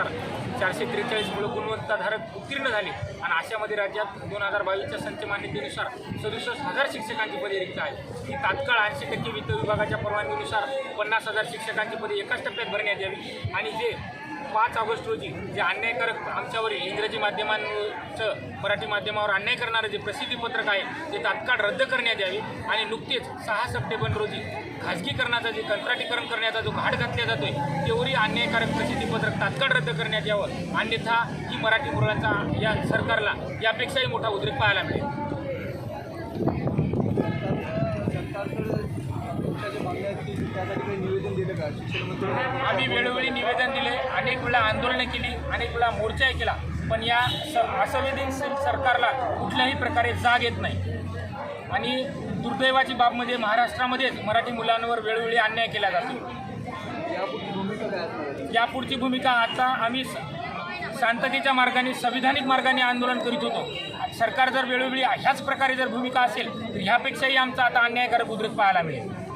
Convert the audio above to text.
443 मुलं गुणवत्ताधारक उत्तीर्ण झाले आणि अशामध्ये राज्यात 2022च्या संच मान्यतेनुसार 67,000 शिक्षकांची पदे रिक्त आहेत. ही तात्काळ 80% वित्त विभागाच्या परवानगीनुसार 50,000 शिक्षकांची पदे एकाच टप्प्यात भरण्यात यावी आणि जे 5 ऑगस्ट रोजी जे अन्यायकारक आमच्यावर इंग्रजी माध्यमांचं मराठी माध्यमावर अन्याय करणारं जे प्रसिद्धीपत्रक आहे ते तात्काळ रद्द करण्यात यावे आणि नुकतेच 6 सप्टेंबर रोजी खाजगीकरणाचा जे कंत्राटीकरण करण्याचा जो घाट घातला जातोय तेवढी अन्यायकारक प्रसिद्धीपत्रक तात्काळ रद्द करण्यात यावं, अन्यथा ही मराठी मुलांचा या सरकारला यापेक्षाही मोठा उद्रेक पाहायला मिळेल. आम्ही वेळोवेळी निवेदन दिले, अनेक वेळा आंदोलनं केली, अनेक वेळा मोर्चा केला, पण या असंवेदनशील सरकारला कुठल्याही प्रकारे जाग येत नाही आणि दुर्दैवाची बाब म्हणजे महाराष्ट्रामध्येच मराठी मुलांवर वेळोवेळी अन्याय केला जातो. यापुढची भूमिका आता आम्ही शांततेच्या मार्गाने संविधानिक मार्गाने आंदोलन करीत होतो. सरकार जर वेळोवेळी ह्याच प्रकारे जर भूमिका असेल तर ह्यापेक्षाही आमचा आता अन्यायकारक उद्रेक पाहायला मिळेल.